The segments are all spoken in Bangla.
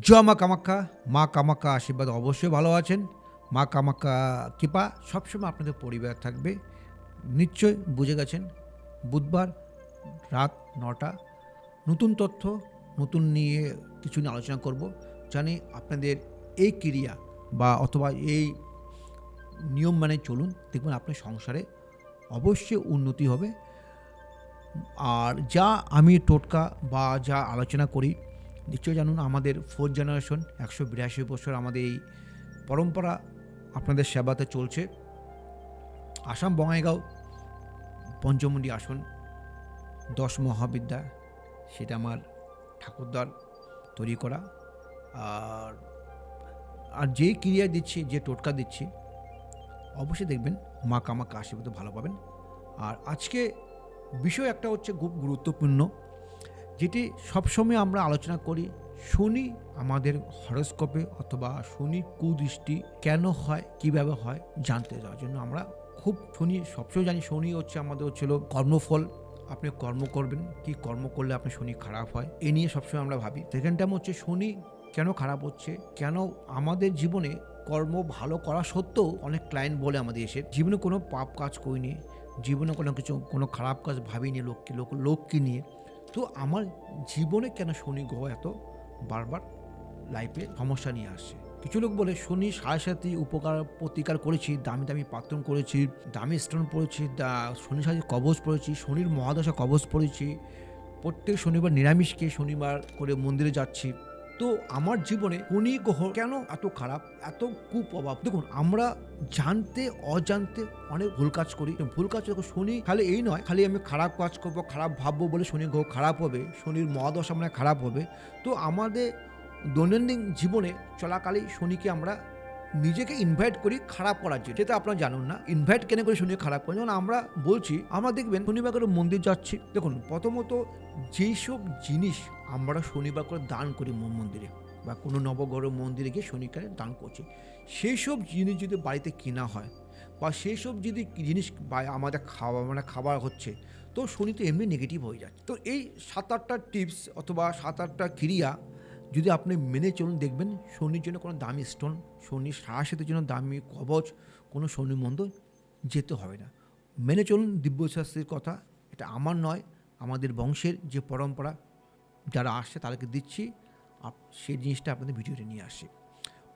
জয় মা কামাখ্যা। মা কামাখ্যা আশীর্বাদ অবশ্যই ভালো আছেন। মা কামাখ্যা কৃপা সবসময় আপনাদের পরিবার থাকবে। নিশ্চয় বুঝে গেছেন। বুধবার রাত ৯টা নতুন তথ্য নতুন নিয়ে কিছু নিয়ে আলোচনা করব। জানি আপনাদের এই ক্রিয়া বা অথবা এই নিয়ম মানে চলুন, দেখবেন আপনার সংসারে অবশ্যই উন্নতি হবে। আর যা আমি টোটকা বা যা আলোচনা করি নিশ্চয়ই জানুন, আমাদের 4th জেনারেশন 182 বছর আমাদের এই পরম্পরা আপনাদের সেবাতে চলছে। আসাম বঙ্গাইগাঁও পঞ্চমুণ্ডি আসন 10 মহাবিদ্যা, সেটা আমার ঠাকুরদার তৈরি করা। আর আর যে ক্রিয়া দিচ্ছি, যে টোটকা দিচ্ছি, অবশ্যই দেখবেন মা কামাখ্যা আশীর্বাদ ভালো পাবেন। আর আজকে বিষয় একটা হচ্ছে খুব গুরুত্বপূর্ণ, যেটি সবসময় আমরা আলোচনা করি। শনি আমাদের হরস্কোপে অথবা শনি কুদৃষ্টি কেন হয়, কিভাবে হয় জানতে যাওয়ার জন্য আমরা খুব শনি সবসময় জানি শনি হচ্ছে আমাদের হচ্ছিল কর্মফল। আপনি কর্ম করবেন, কি কর্ম করলে আপনার শনি খারাপ হয় এ নিয়ে সবসময় আমরা ভাবি। সেকেন্ড টাইম হচ্ছে শনি কেন খারাপ হচ্ছে, কেন আমাদের জীবনে কর্ম ভালো করা সত্ত্বেও অনেক ক্লায়েন্ট বলে আমাদের এসে জীবনে কোনো পাপ কাজ করিনি, জীবনে কোনো খারাপ কাজ ভাবিনি লোককে নিয়ে, তো আমার জীবনে কেন শনি গ্রহ এত বারবার লাইফে সমস্যা নিয়ে আসছে। কিছু লোক বলে শনি 7.5 উপকার প্রতিকার করেছি, দামি দামি পাত্রন করেছি, দামি স্টোন পড়েছি, শনির সাথে কবচ পড়েছি, শনির মহাদশা কবচ পড়েছি, প্রত্যেক শনিবার নিরামিষ খেয়ে শনিবার করে মন্দিরে যাচ্ছি, তো আমার জীবনে শনি গ্রহ কেন এত খারাপ, এত কুপ্রভাব। দেখুন, আমরা জানতে অজান্তে অনেক ভুল কাজ করি। ভুল কাজ শনি খালি এই নয়, খালি আমি খারাপ কাজ করবো, খারাপ ভাববো বলে শনি গ্রহ খারাপ হবে, শনির মহাদশা মানে খারাপ হবে। তো আমাদের দৈনন্দিন জীবনে চলাকালীন শনিকে আমরা নিজেকে ইনভাইট করি খারাপ করার জন্য, যেটা আপনারা জানুন না। ইনভাইট কেন করে শনি খারাপ করে, যেমন আমরা বলছি, আমরা দেখবেন শনিবার করে মন্দির যাচ্ছি। দেখুন, প্রথমত যেই সব জিনিস আমরা শনিবার করে দান করি মন্দিরে বা কোনো নবগ্রহ মন্দিরে গিয়ে শনিকে দান করছি, সেই সব জিনিস যদি বাড়িতে কেনা হয় বা সেই সব যদি জিনিস আমাদের খাবার হচ্ছে, তো শনি তো এমনি নেগেটিভ হয়ে যাচ্ছে। তো এই 7-8টা টিপস অথবা 7-8টা ক্রিয়া যদি আপনি মেনে চলুন, দেখবেন শনির জন্য কোনো দামি স্টোন, শনির সাহসের জন্য দামি কবচ, কোনো শনি মন্দির যেতে হবে না। মেনে চলুন দিব্যশাস্ত্রের কথা। এটা আমার নয়, আমাদের বংশের যে পরম্পরা যারা আসছে তাদেরকে দিচ্ছি, সেই জিনিসটা আপনাদের ভিডিওতে নিয়ে আসি।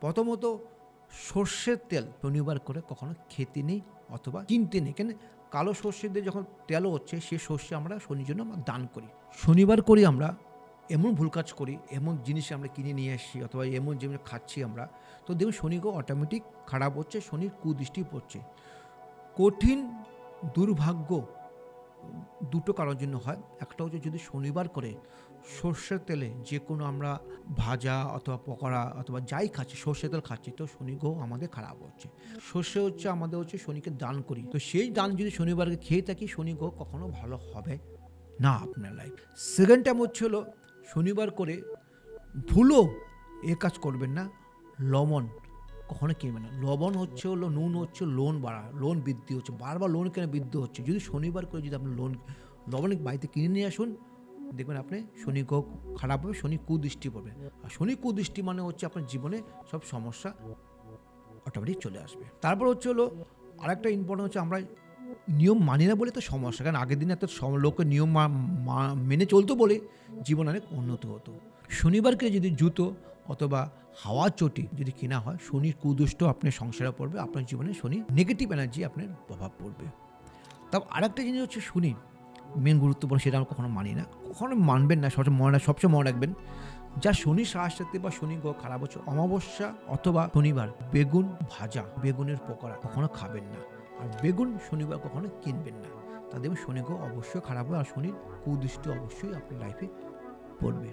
প্রথমত, সর্ষের তেল শনিবার করে কখনো খেতে নেই অথবা কিনতে নেই। কেন, কালো সর্ষে দিয়ে যখন তেলও হচ্ছে, সেই সর্ষে আমরা শনির জন্য দান করি। শনিবার করি আমরা এমন ভুল কাজ করি, এমন জিনিস আমরা কিনে নিয়ে আসছি অথবা এমন জিনিস খাচ্ছি আমরা, তো দেখুন শনিকেও অটোমেটিক খারাপ হচ্ছে, শনির কুদৃষ্টি পড়ছে। কঠিন দুর্ভাগ্য দুটো কারোর জন্য হয়। একটা হচ্ছে যদি শনিবার করে সর্ষের তেলে যে কোনো আমরা ভাজা অথবা পকোড়া অথবা যাই খাচ্ছি, সর্ষের তেল খাচ্ছি, তো শনি গ্রহ আমাদের খারাপ হচ্ছে। সর্ষে হচ্ছে আমাদের হচ্ছে শনিকে দান করি, তো সেই দান যদি শনিবারকে খেয়ে থাকি, শনি গ্রহ কখনো ভালো হবে না আপনার লাইফ। সেকেন্ড টাইম হচ্ছে হলো শনিবার করে ভুলও এ কাজ করবেন না, লবণ কখনো কিনবেন না। লবণ হচ্ছে হলো, নুন হচ্ছে লোন বাড়া, লোন বৃদ্ধি হচ্ছে, বারবার লোন কেন বৃদ্ধি হচ্ছে। যদি শনিবার করে যদি আপনি লবণ বাড়িতে কিনে নিয়ে আসুন, দেখবেন আপনি শনি গ্রহ খারাপ হবে, শনি কুদৃষ্টি পড়বে। আর শনি কুদৃষ্টি মানে হচ্ছে আপনার জীবনে সব সমস্যা অটোমেটিক চলে আসবে। তারপর হচ্ছে হলো আরেকটা ইম্পর্টেন্ট হচ্ছে, আমরা নিয়ম মানি না বলে তো সমস্যা। কারণ আগের দিনে এত লোকের নিয়ম মেনে চলতো বলে জীবন অনেক উন্নত হতো। শনিবারকে যদি জুতো অথবা হাওয়া চটি যদি কেনা হয়, শনির কুদৃষ্ট আপনার সংসারে পড়বে, আপনার জীবনে শনি নেগেটিভ এনার্জি আপনার প্রভাব পড়বে। তাও আরেকটা জিনিস হচ্ছে শনি মেন গুরুত্বপূর্ণ, সেটা আমরা কখনো মানি না, কখনো মানবেন না। সবসময় মনে রাখবেন, যা শনি সাহায্যে বা শনি গ্রহ খারাপ হচ্ছে, অমাবস্যা অথবা শনিবার বেগুন ভাজা, বেগুনের পকোড়া কখনো খাবেন না। আর বেগুন শনিবার কখনো কিনবেন না, তাদের শনি গ্রহ অবশ্যই খারাপ হবে আর শনির কুদৃষ্টি অবশ্যই আপনার লাইফে পড়বে।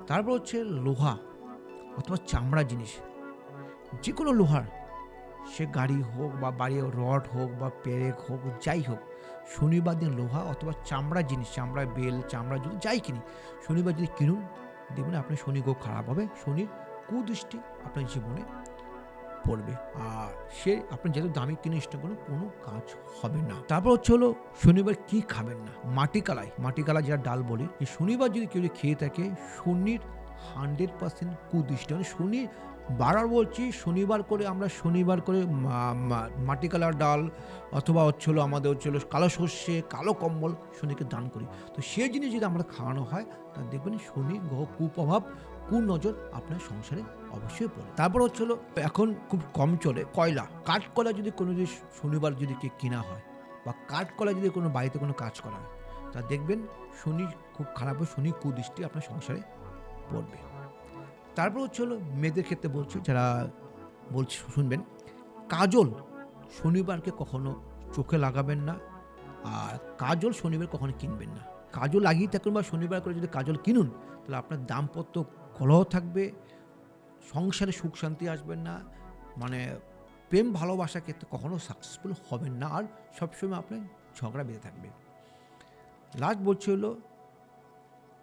তারপর হচ্ছে লোহা অথবা চামড়া জিনিস, যে কোনো লোহার, সে গাড়ি হোক বা বাড়ির রড হোক বা পেরেক হোক, যাই হোক, শনিবার দিন লোহা অথবা চামড়া জিনিস, চামড়া বেল, চামড়া যদি যাই কিনি, শনিবার যদি কিনুন, দেখবেন আপনার শনি গ্রহ খারাপ হবে, শনির কুদৃষ্টি আপনার জীবনে পড়বে। আর সে আপনি যত দামি কিনে ইষ্ট করুন, কোনো কাজ হবে না। তারপর হচ্ছে হলো শনিবার কি খাবেন না, মাটি কালাই যেটা ডাল বলি, এই শনিবার যদি কেউ খেয়ে থাকে, শনির 100% কুদৃষ্টি। মানে শনি, বারবার বলছি, শনিবার করে আমরা মাটি কালার ডাল অথবা হচ্ছিল আমাদের হচ্ছিল কালো সর্ষে, কালো কম্বল শনিকে দান করি। তো সেই জিনিস যদি আমরা খাওয়ানো হয়, তা দেখবেন শনি গ্রহ কুপ্রভাব, কুনজর আপনার সংসারে অবশ্যই পড়ে। তারপর হচ্ছিল এখন খুব কম চলে কয়লা, কাঠকয়লা যদি কোনো যদি শনিবার যদি কেনা হয়, বা কাঠকয়লা যদি কোনো বাড়িতে কোনো কাজ করা হয়, তা দেখবেন শনি খুব খারাপ, শনি কুদৃষ্টি আপনার সংসারে পড়বে। তারপর হচ্ছিল মেয়েদের ক্ষেত্রে বলছি, যারা বলছি শুনবেন, কাজল শনিবারকে কখনো চোখে লাগাবেন না, আর কাজল শনিবার কখনো কিনবেন না। কাজল লাগিয়ে থাকুন বা শনিবার করে যদি কাজল কিনুন, তাহলে আপনার দাম্পত্য কলহ থাকবে, সংসারে সুখ শান্তি আসবেন না, মানে প্রেম ভালোবাসার ক্ষেত্রে কখনো সাকসেসফুল হবেন না, আর সবসময় আপনার ঝগড়া বেঁধে থাকবে। লাস্ট বলছি হলো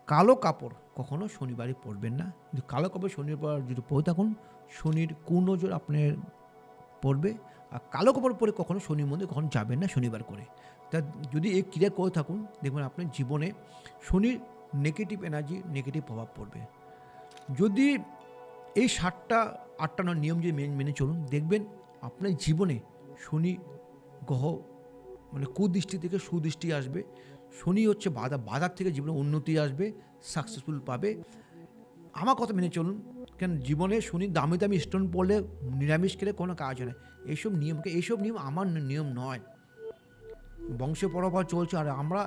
কালো কাপড় কখনো শনিবারে পরবেন না। যদি কালো কাপড় শনিবার যদি পরে থাকুন, শনির কুনজর আপনার পড়বে। আর কালো কাপড় পরে কখনো শনির মন্দিরে কখনো যাবেন না শনিবার করে। তা যদি এই ক্রিয়া করে থাকুন, দেখবেন আপনার জীবনে শনির নেগেটিভ এনার্জি, নেগেটিভ প্রভাব পড়বে। যদি এই 7টা-8টা নিয়ম যদি মেনে চলুন, দেখবেন আপনার জীবনে শনি গ্রহ মানে কুদৃষ্টি থেকে সুদৃষ্টি আসবে। শনি হচ্ছে বাধার থেকে জীবনে উন্নতি আসবে, সাকসেসফুল পাবে। আমার কথা মেনে চলুন, কেন জীবনে শনি দামি দামি স্টোন পড়লে নিরামিষ খেলে কোনো কাজ হয় না। এইসব নিয়ম আমার নিয়ম নয়, বংশ পরম্পরা চলছে। আর আমরা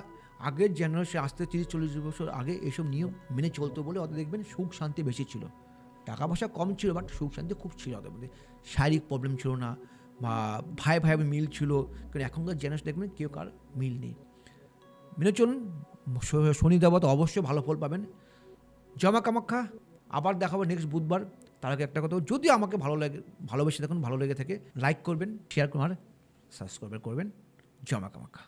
আগের জেনারেশন, আসতে 30-40 বছর আগে এইসব নিয়ম মেনে চলতো বলে ওদের দেখবেন সুখ শান্তি বেশি ছিল। টাকা পয়সা কম ছিল, বাট সুখ শান্তি খুব ছিল ওদের মধ্যে। শারীরিক প্রবলেম ছিল না, বা ভাই মিল ছিল। কারণ এখনকার জেনারেশন দেখবেন কেউ কার মিল নেই। মেনে চলুন, শনি দেবতা অবশ্যই ভালো ফল পাবেন। জমা কামাখ্যা আবার দেখাবো নেক্সট বুধবার। তার আগে একটা কথা, যদি আমাকে ভালোবেসে দেখুন, ভালো লেগে থাকে, লাইক করবেন, শেয়ার করবেন আর সাবস্ক্রাইব করবেন। জমা কামাখ্যা।